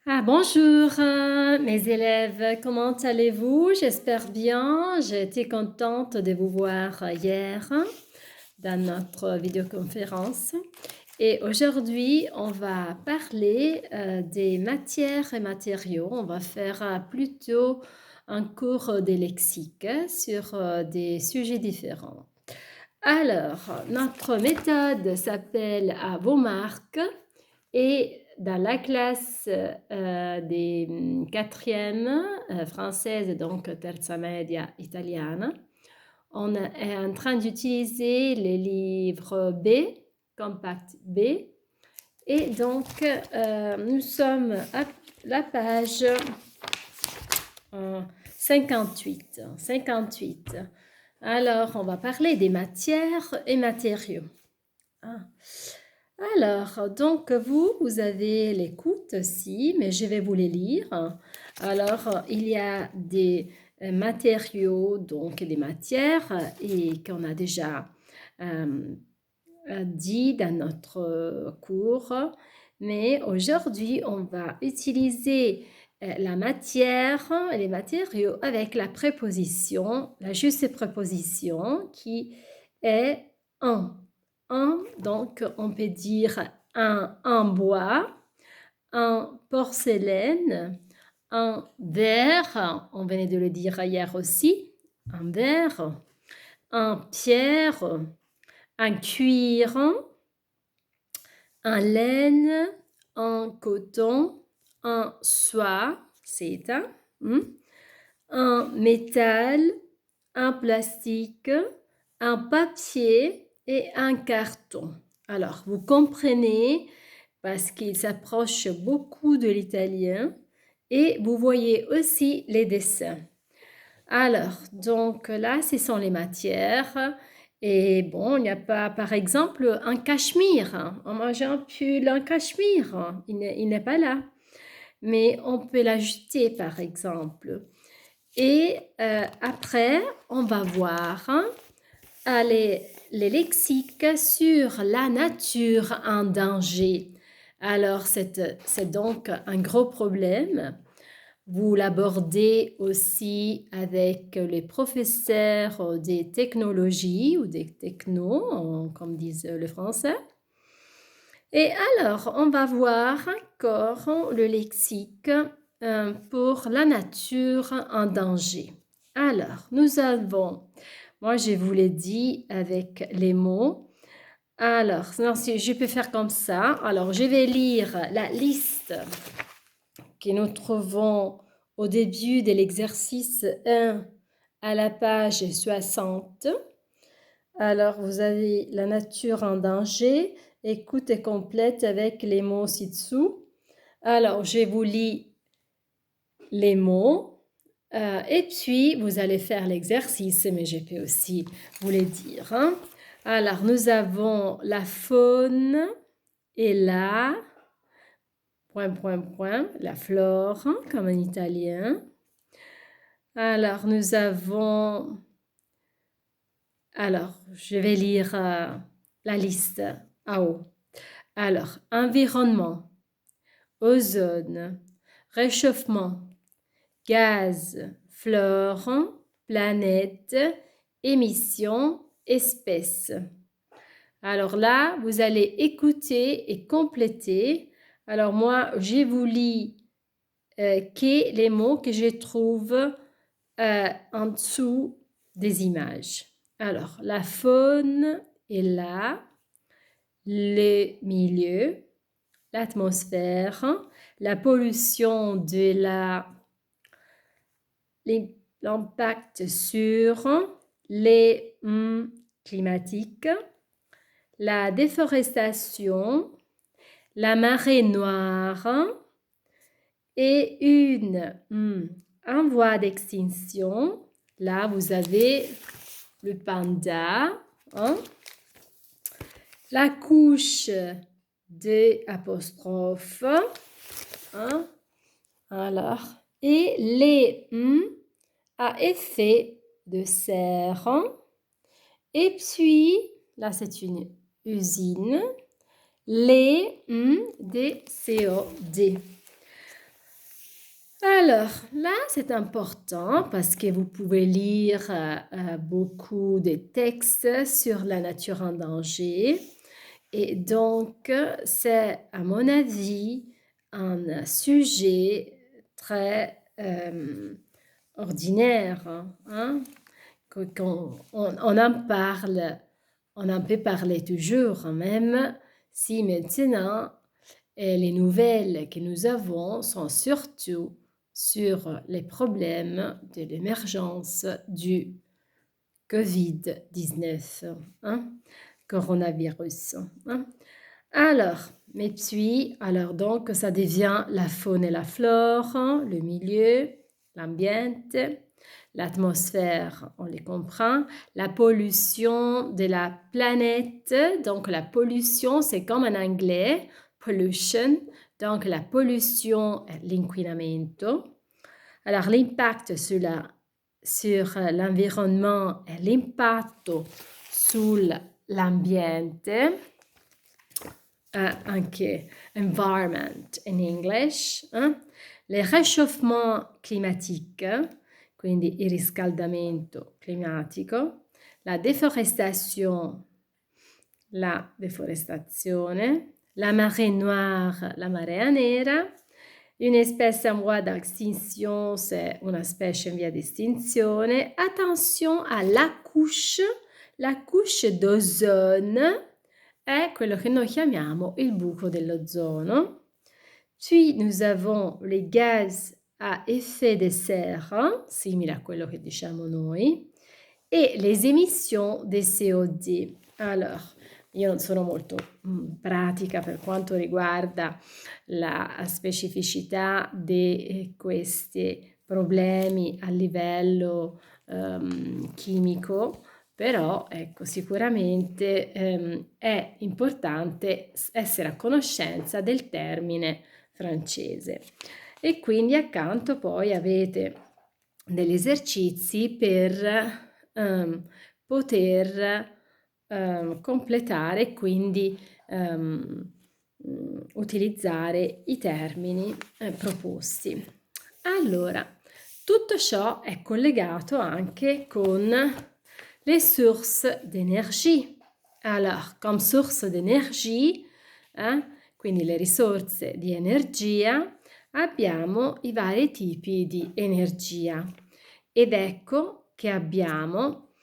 Bonjour mes élèves, comment allez-vous? J'espère bien. J'ai été contente de vous voir hier dans notre vidéoconférence. Et aujourd'hui, on va parler des matières et matériaux. On va faire plutôt un cours de lexique sur des sujets différents. Alors, notre méthode s'appelle à vos marques et dans la classe des quatrièmes française, donc terza media italiana, on est en train d'utiliser les livres B, compact B, et donc nous sommes à la page 58. Alors, on va parler des matières et matériaux. Alors, donc vous avez l'écoute aussi, mais je vais vous les lire. Alors, il y a des matériaux, donc des matières, et qu'on a déjà dit dans notre cours. Mais aujourd'hui, on va utiliser la matière et les matériaux avec la préposition, la juste préposition qui est en. Donc on peut dire un bois, un porcelaine, un verre, on venait de le dire hier aussi, un verre, un pierre, un cuir, un laine, un coton, un soie, c'est un métal, un plastique, un papier et un carton. Alors, vous comprenez parce qu'il s'approche beaucoup de l'italien et vous voyez aussi les dessins. Alors, donc là, ce sont les matières. Et bon, il n'y a pas, par exemple, un cachemire. On mange un pull, un cachemire. Il n'est pas là. Mais on peut l'ajouter, par exemple. Et après, on va voir les lexiques sur la nature en danger. Alors, c'est donc un gros problème. Vous l'abordez aussi avec les professeurs des technologies ou des technos, comme disent les Français. Et alors, on va voir encore le lexique pour la nature en danger. Alors, nous avons, moi je vous l'ai dit avec les mots. Alors, non, si je peux faire comme ça. Alors, je vais lire la liste que nous trouvons au début de l'exercice 1 à la page 60. Alors, vous avez la nature en danger, écoute complète avec les mots ci-dessous. Alors, je vous lis les mots et puis vous allez faire l'exercice, mais je peux aussi vous les dire. Alors, nous avons la faune et la la flore, comme en italien. Alors, nous avons... Alors, je vais lire la liste en haut. Alors, environnement, ozone, réchauffement, gaz, flore, planète, émission, espèce. Alors là, vous allez écouter et compléter. Alors moi, je vous lis les mots que je trouve en dessous des images. Alors, la faune est là, le milieu, l'atmosphère, la pollution de l'impact sur les climatiques, la déforestation, la marée noire et en voie d'extinction. Là, vous avez le panda, la couche de apostrophe, alors, et les à effet de serre. Et puis, là, c'est une usine, les des COD. Alors là, c'est important parce que vous pouvez lire beaucoup de textes sur la nature en danger. Et donc, c'est, à mon avis, un sujet très ordinaire, hein, on en peut parler toujours, même si maintenant, les nouvelles que nous avons sont surtout sur les problèmes de l'émergence du Covid-19, hein, coronavirus. Hein. Alors, mais puis, alors donc, ça devient la faune et la flore, hein, le milieu, l'ambiente, l'atmosphère, on les comprend, la pollution de la planète, donc la pollution, c'est comme en anglais, pollution, donc la pollution, l'inquinamento. Alors, l'impact sur l'environnement e l'impatto sull'ambiente, anche environment in English, le réchauffement climatique, quindi il riscaldamento climatico, la deforestazione, la marée noire, la marea nera, une espèce en voie d'extinction, c'est una specie in via di estinzione. Attention la couche d'ozone è quello che noi chiamiamo il buco dell'ozono. Puis nous avons les gaz à effet de serre, simile a quello che diciamo noi, e les émissions di CO2. Alors, io non sono molto pratica per quanto riguarda la specificità di questi problemi a livello chimico, però ecco, sicuramente è importante essere a conoscenza del termine francese. E quindi accanto poi avete degli esercizi per poter completare e quindi utilizzare i termini proposti. Allora, tutto ciò è collegato anche con les sources d'énergie. Alors, comme source d'énergie, quindi le risorse di energia, abbiamo i vari tipi di energia. Ed ecco che abbiamo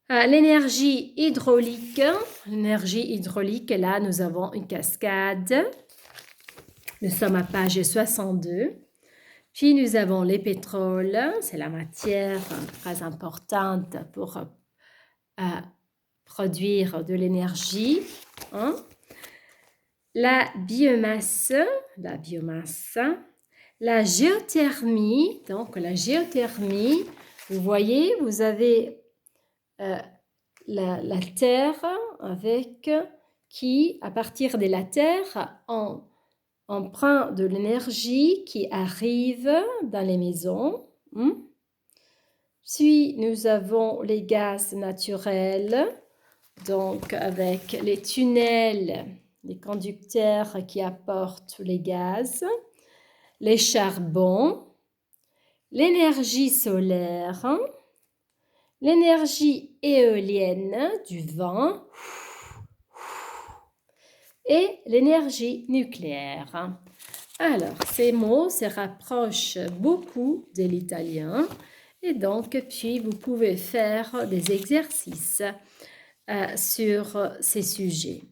l'énergie hydraulique. L'énergie hydraulique, là, nous avons une cascade. Nous sommes à page 62. Puis nous avons les pétroles, c'est la matière très importante pour produire de l'énergie. Hein. La biomasse, la géothermie, donc la géothermie, vous voyez, vous avez la terre avec qui, à partir de la terre, on prend de l'énergie qui arrive dans les maisons. Puis, nous avons les gaz naturels, donc avec les tunnels, les conducteurs qui apportent les gaz, les charbons, l'énergie solaire, l'énergie éolienne du vent et l'énergie nucléaire. Alors, ces mots se rapprochent beaucoup de l'italien et donc, puis vous pouvez faire des exercices sur ces sujets.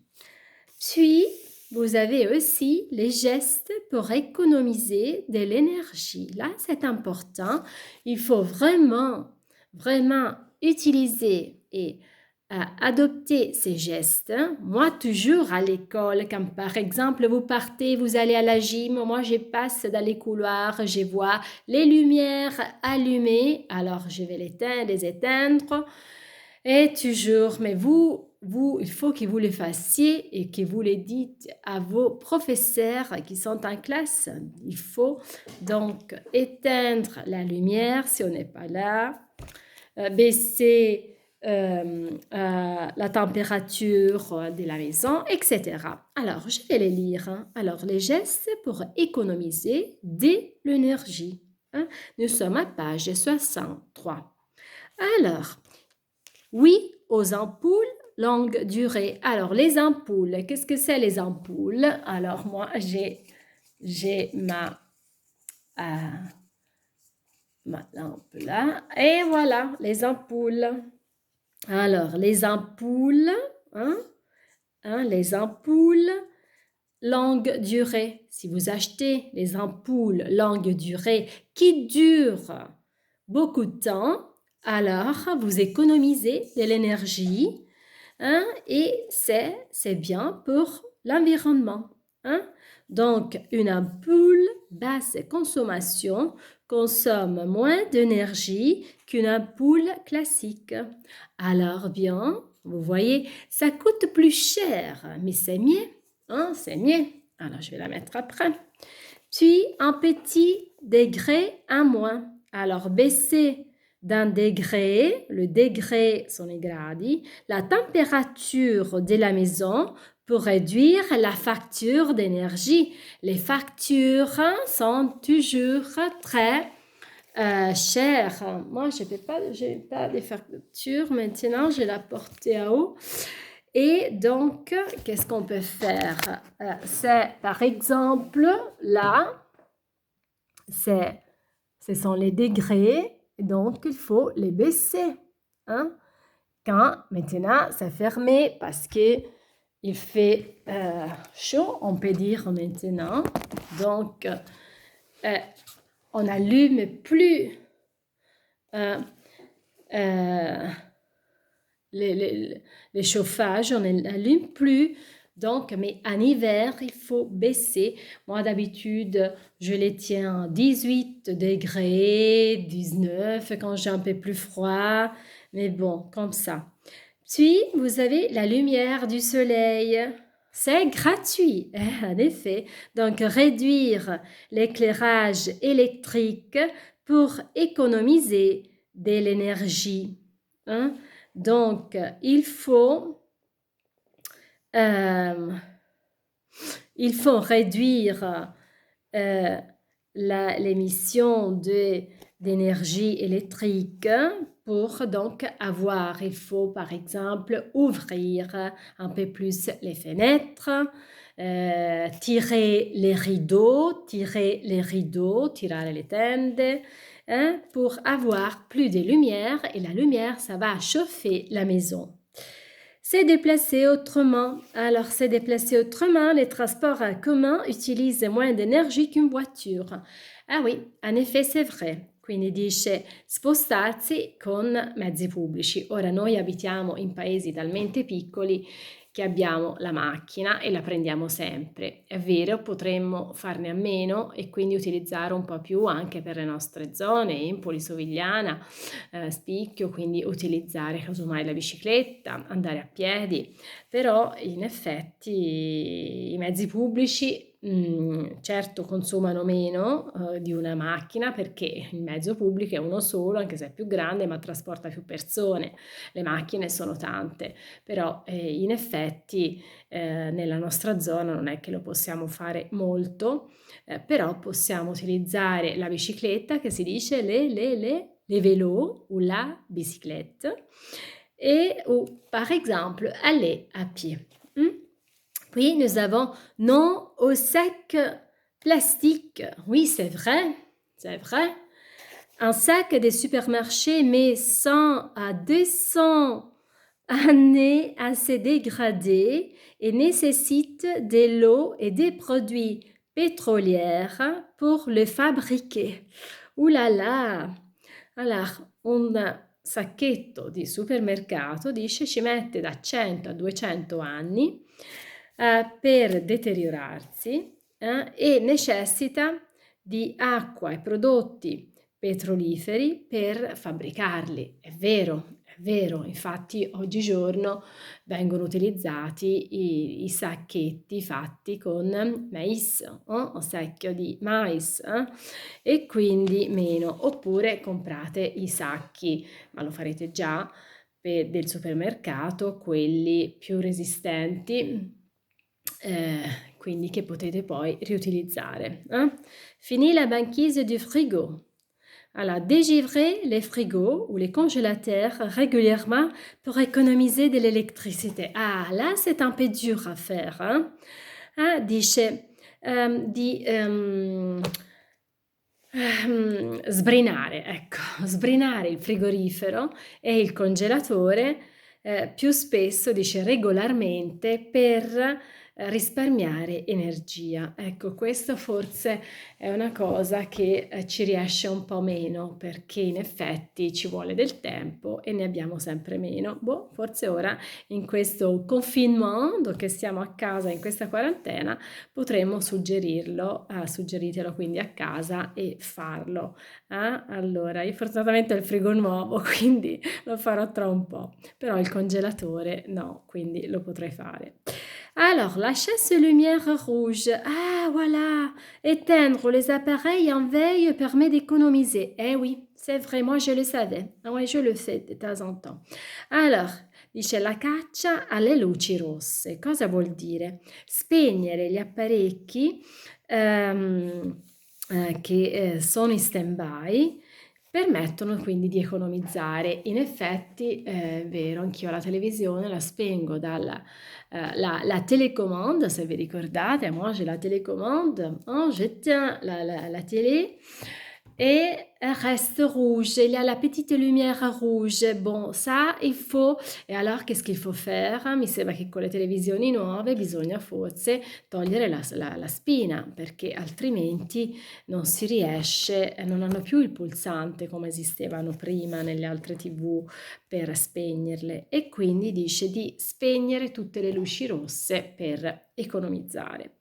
Puis, vous avez aussi les gestes pour économiser de l'énergie. Là, c'est important. Il faut vraiment utiliser et adopter ces gestes. Moi, toujours à l'école, quand par exemple vous partez, vous allez à la gym, moi je passe dans les couloirs, je vois les lumières allumées, alors je vais les éteindre. Et toujours, mais vous, il faut que vous le fassiez et que vous le dites à vos professeurs qui sont en classe. Il faut donc éteindre la lumière si on n'est pas là, baisser la température de la maison, etc. Alors, je vais les lire, hein. Alors, les gestes pour économiser de l'énergie, hein. Nous sommes à page 63. Alors, oui aux ampoules longue durée. Alors, les ampoules, qu'est-ce que c'est les ampoules? Alors, moi, j'ai euh, ma lampe là. Et voilà, les ampoules. Alors, les ampoules, hein, les ampoules longue durée. Si vous achetez les ampoules longue durée qui durent beaucoup de temps, alors vous économisez de l'énergie, hein, et c'est bien pour l'environnement, hein. Donc, une ampoule basse consommation consomme moins d'énergie qu'une ampoule classique. Alors bien, vous voyez, ça coûte plus cher, mais c'est mieux, hein, c'est mieux. Alors, je vais la mettre après. Puis, un petit degré à moins. Alors, baisser d'un degré, le degré sont les gradi, la température de la maison pour réduire la facture d'énergie. Les factures sont toujours très chères. Moi, je n'ai pas des factures maintenant, j'ai la portée à haut. Et donc, qu'est-ce qu'on peut faire? C'est par exemple là, ce sont les degrés, donc il faut les baisser, hein. Quand maintenant c'est fermé parce que il fait chaud, on peut dire maintenant. Donc, on n'allume plus euh, les chauffages, on n'allume plus. Donc, mais en hiver, il faut baisser. Moi, d'habitude, je les tiens à 18 degrés, 19 quand j'ai un peu plus froid. Mais bon, comme ça. Puis, vous avez la lumière du soleil. C'est gratuit, en effet. Donc, réduire l'éclairage électrique pour économiser de l'énergie, hein. Donc, euh, il faut réduire l'émission d'énergie électrique pour donc il faut par exemple ouvrir un peu plus les fenêtres, tirer les rideaux, tirare le tende, hein, pour avoir plus de lumière et la lumière, ça va chauffer la maison. Se déplacer autrement. Alors, se déplacer autrement, les transports en commun utilisent moins d'énergie qu'une voiture. Ah oui, en effet, c'est vrai. Quindi dice spostarsi con mezzi pubblici. Ora noi abitiamo in paesi talmente piccoli che abbiamo la macchina e la prendiamo sempre. È vero, potremmo farne a meno e quindi utilizzare un po' più anche per le nostre zone, Empoli, Sovigliana, Spicchio, quindi utilizzare casomai la bicicletta, andare a piedi, però in effetti i mezzi pubblici certo consumano meno di una macchina perché il mezzo pubblico è uno solo, anche se è più grande, ma trasporta più persone. Le macchine sono tante, però in effetti nella nostra zona non è che lo possiamo fare molto, però possiamo utilizzare la bicicletta, che si dice les vélos ou la bicyclette, ou par exemple aller à pied. Puis nous avons non au sac plastique. Oui, c'est vrai, c'est vrai. Un sac des supermarchés met 100 à 200 années à se dégrader et nécessite de l'eau et des produits pétroliers pour le fabriquer. Ouh là là! Alors, un sacchetto di supermercato dice ci mette da 100 a 200 anni per deteriorarsi e necessita di acqua e prodotti petroliferi per fabbricarli. È vero, infatti oggigiorno vengono utilizzati i sacchetti fatti con mais, un secchio di mais, e quindi meno, oppure comprate i sacchi, ma lo farete già, del supermercato, quelli più resistenti, quindi che potete poi riutilizzare, hein. Fini la banquise du frigo. Alors, dégivrez les frigos ou les congélateurs régulièrement pour économiser de l'électricité. Ah, là, c'est un peu dur à faire, hein? Ah, dice sbrinare, ecco, sbrinare il frigorifero e il congelatore più spesso, dice regolarmente, per risparmiare energia. Ecco, questo forse è una cosa che ci riesce un po' meno perché in effetti ci vuole del tempo e ne abbiamo sempre meno. Boh, forse ora in questo confinement, che stiamo a casa in questa quarantena, potremmo suggerirlo, suggeritelo quindi a casa e farlo. Allora, io fortunatamente ho il frigo nuovo, quindi lo farò tra un po', però il congelatore no, quindi lo potrei fare. Alors, la chasse lumière rouge. Ah, voilà. Éteindre les appareils en veille permet d'économiser. Eh oui, c'est vrai, moi je le savais. Ah ouais, je le fais de temps en temps. Alors, dice la caccia alle luci rosse. Cosa vuol dire? Spegnere gli apparecchi che sono in stand-by permettono quindi di economizzare. In effetti è vero, anch'io la televisione la spengo dalla la télécommande, se vi ricordate, moi j'ai la télécommande, hein, je tiens la télé et elle reste rouge, il y a la petite lumière rouge. Bon, ça il faut e allora qu'est-ce qu'il faut faire? Mi sembra che con le televisioni nuove bisogna forse togliere la spina, perché altrimenti non si riesce, non hanno più il pulsante come esistevano prima nelle altre TV per spegnerle e quindi dice di spegnere tutte le luci rosse per economizzare.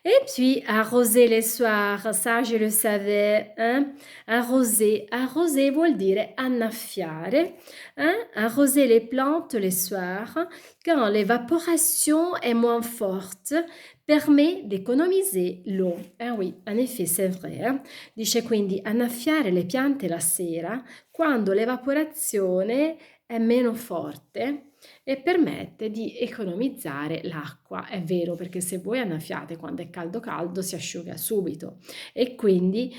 Et puis arroser les soirs, ça je le savais, hein? Arroser, arroser vuol dire annaffiare, hein? Arroser les plantes les soirs quand l'évaporation est moins forte permet d'économiser l'eau. Ah oui, en effet, c'est vrai. Dice quindi annaffiare le piante la sera quando l'evaporazione è meno forte e permette di economizzare l'acqua. È vero, perché se voi annaffiate quando è caldo caldo si asciuga subito e quindi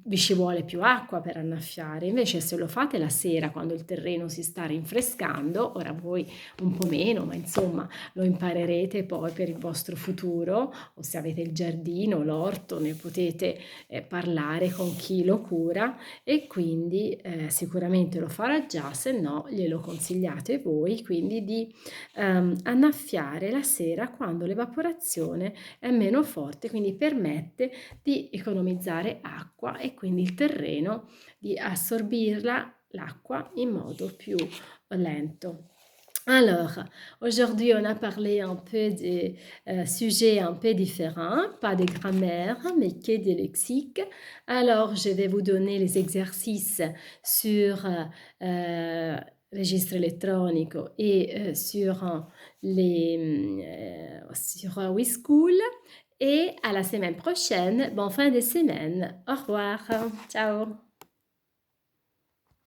vi ci vuole più acqua per annaffiare. Invece se lo fate la sera quando il terreno si sta rinfrescando, ora voi un po' meno, ma insomma lo imparerete poi per il vostro futuro o se avete il giardino, l'orto, ne potete parlare con chi lo cura e quindi sicuramente lo farà già, se no glielo consigliate voi, quindi di annaffiare la sera quando l'evaporazione è meno forte, quindi permette di economizzare acqua e quindi il terreno di assorbirla l'acqua in modo più lento. Alors, aujourd'hui, on a parlé un peu de sujets un peu différents, pas de grammaire, mais que de lexique. Alors, je vais vous donner les exercices sur registre électronico et sur sur WeSchool. Et à la semaine prochaine. Bonne fin de semaine. Au revoir. Ciao.